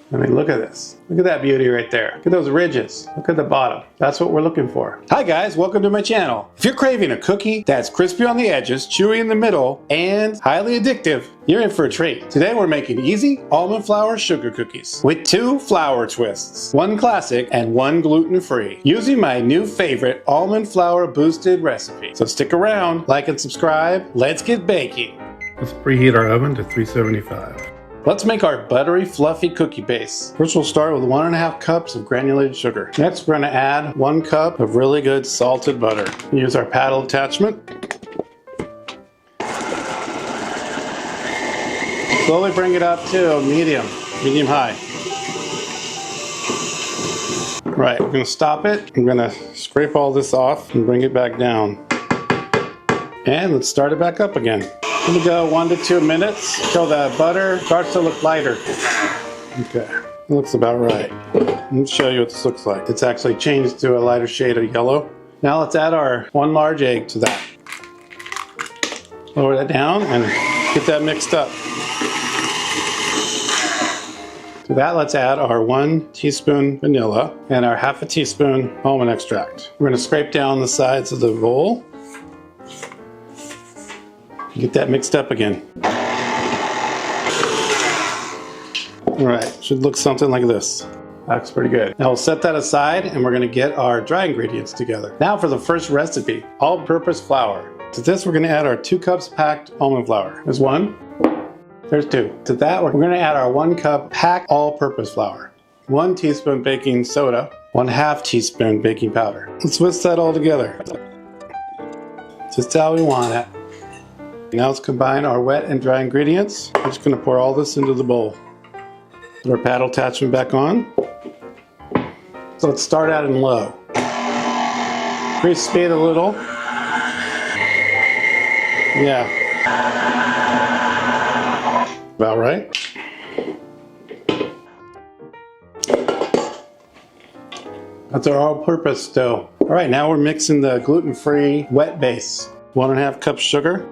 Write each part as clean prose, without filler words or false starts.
I mean, look at this. Look at that beauty right there. Look at those ridges. Look at the bottom. That's what we're looking for. Hi guys, welcome to my channel. If you're craving a cookie that's crispy on the edges, chewy in the middle, and highly addictive, you're in for a treat. Today we're making easy almond flour sugar cookies with 2 flour twists, 1 classic and 1 gluten-free, using my new favorite almond flour boosted recipe. So stick around, like and subscribe. Let's get baking. Let's preheat our oven to 375. Let's make our buttery, fluffy cookie base. First we'll start with 1.5 cups of granulated sugar. Next we're going to add 1 cup of really good salted butter. Use our paddle attachment. Slowly bring it up to medium high. Right, we're going to stop it. I'm going to scrape all this off and bring it back down. And let's start it back up again. Let me go 1 to 2 minutes until the butter starts to look lighter. Okay, it looks about right. Let me show you what this looks like. It's actually changed to a lighter shade of yellow. Now let's add our 1 large egg to that. Lower that down and get that mixed up. To that, let's add our 1 teaspoon vanilla and our 1/2 teaspoon almond extract. We're going to scrape down the sides of the bowl. Get that mixed up again. Alright, should look something like this. Looks pretty good. Now we'll set that aside and we're going to get our dry ingredients together. Now for the first recipe, all-purpose flour. To this we're going to add our 2 cups packed almond flour. There's 1. There's 2. To that we're going to add our 1 cup packed all-purpose flour. 1 teaspoon baking soda. 1/2 teaspoon baking powder. Let's whisk that all together. Just how we want it. Now let's combine our wet and dry ingredients. I'm just going to pour all this into the bowl. Put our paddle attachment back on. So let's start out in low. Increase speed a little. Yeah. About right. That's our all-purpose dough. Alright, now we're mixing the gluten-free wet base. 1.5 cups sugar.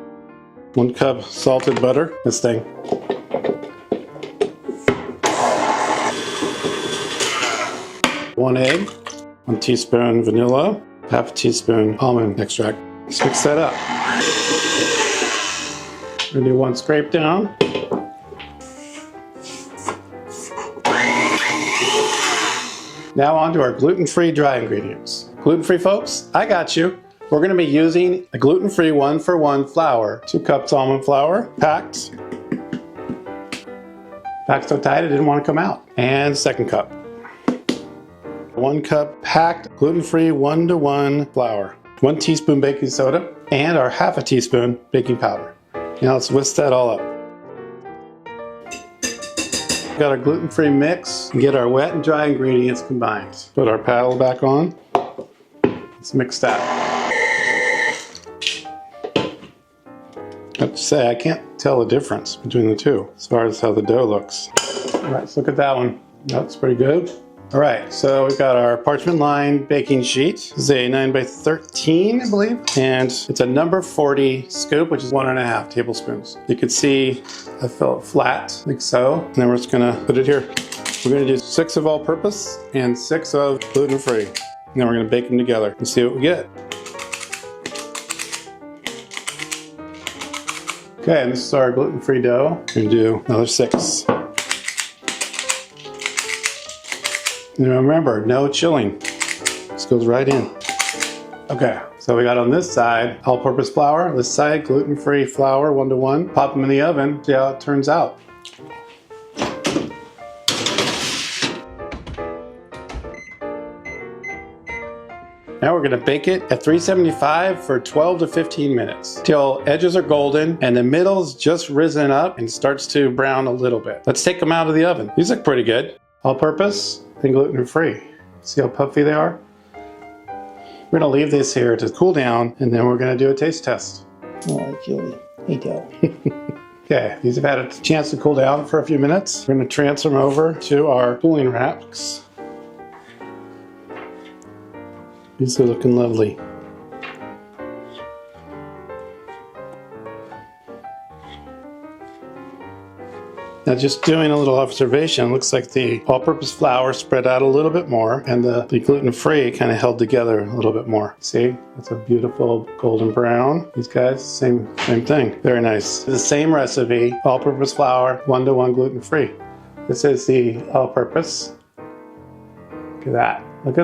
1 cup salted butter, this thing. 1 egg, 1 teaspoon vanilla, 1/2 teaspoon almond extract. Let's mix that up. We're gonna do 1 scrape down. Now on to our gluten-free dry ingredients. Gluten-free folks, I got you. We're going to be using a gluten-free 1-for-1 flour. 2 cups almond flour, packed. Packed so tight it didn't want to come out. And 2nd cup. 1 cup packed gluten-free 1-to-1 flour. 1 teaspoon baking soda and our 1/2 teaspoon baking powder. Now let's whisk that all up. Got our gluten-free mix and get our wet and dry ingredients combined. Put our paddle back on. Let's mix that. I have to say, I can't tell the difference between the two as far as how the dough looks. Alright, let's look at that one. That's pretty good. Alright, so we've got our parchment lined baking sheet. This is a 9x13, I believe. And it's a number 40 scoop, which is 1.5 tablespoons. You can see I fill it flat, like so. And then we're just gonna put it here. We're gonna do 6 of all-purpose and 6 of gluten-free. And then we're gonna bake them together and see what we get. Okay, and this is our gluten-free dough. We're gonna do another 6. And remember, no chilling. This goes right in. Okay, so we got on this side all-purpose flour, this side gluten-free flour 1-to-1. Pop them in the oven, see how it turns out. Now we're going to bake it at 375 for 12 to 15 minutes till edges are golden and the middle's just risen up and starts to brown a little bit. Let's take them out of the oven. These look pretty good. All-purpose and gluten-free. See how puffy they are? We're going to leave this here to cool down and then we're going to do a taste test. Oh, Julie. Hey, Dale. Okay, these have had a chance to cool down for a few minutes. We're going to transfer them over to our cooling racks. These are looking lovely. Now just doing a little observation, looks like the all-purpose flour spread out a little bit more and the gluten-free kind of held together a little bit more. See, that's a beautiful golden brown. These guys, same thing. Very nice. The same recipe, all-purpose flour, 1-to-1 gluten-free. This is the all-purpose. Look at that. Look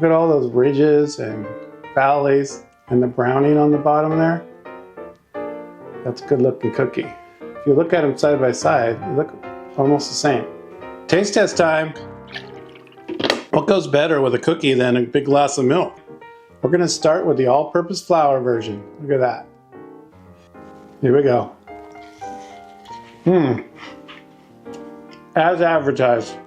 at all those ridges and valleys and the browning on the bottom there. That's a good looking cookie. If you look at them side by side, they look almost the same. Taste test time. What goes better with a cookie than a big glass of milk? We're gonna start with the all-purpose flour version. Look at that. Here we go. As advertised.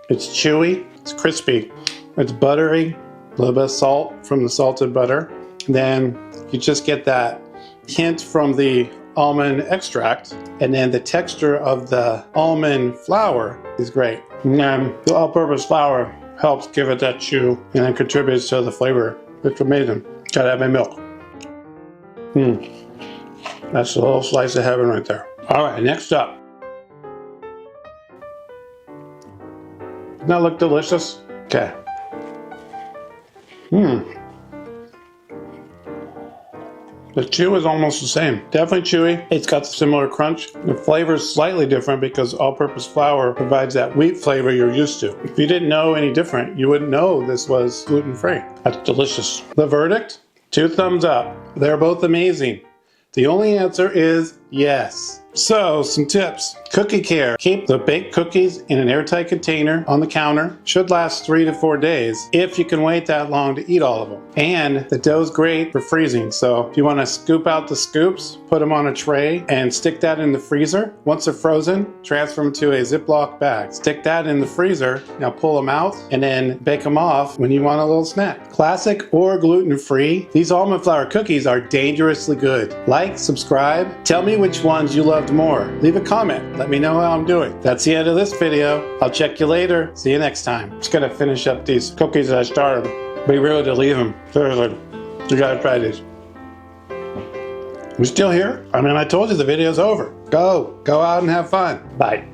It's chewy, it's crispy, it's buttery, a little bit of salt from the salted butter. Then you just get that hint from the almond extract, and then the texture of the almond flour is great. And then the all-purpose flour helps give it that chew and then contributes to the flavor. It's amazing. Gotta have my milk. That's a little slice of heaven right there. All right, next up. Doesn't that look delicious? Okay. The chew is almost the same. Definitely chewy. It's got similar crunch. The flavor is slightly different because all-purpose flour provides that wheat flavor you're used to. If you didn't know any different, you wouldn't know this was gluten-free. That's delicious. The verdict? 2 thumbs up. They're both amazing. The only answer is yes. So, some tips. Cookie care. Keep the baked cookies in an airtight container on the counter. Should last 3 to 4 days if you can wait that long to eat all of them. And the dough's great for freezing. So if you want to scoop out the scoops, put them on a tray and stick that in the freezer. Once they're frozen, transfer them to a Ziploc bag. Stick that in the freezer. Now pull them out and then bake them off when you want a little snack. Classic or gluten-free, these almond flour cookies are dangerously good. Like, subscribe, tell me which ones you loved more. Leave a comment. Let me know how I'm doing. That's the end of this video. I'll check you later. See you next time. Just gonna finish up these cookies that I started. Be rude to leave them. Seriously. You gotta try these. You still here? I mean, I told you the video's over. Go out and have fun. Bye.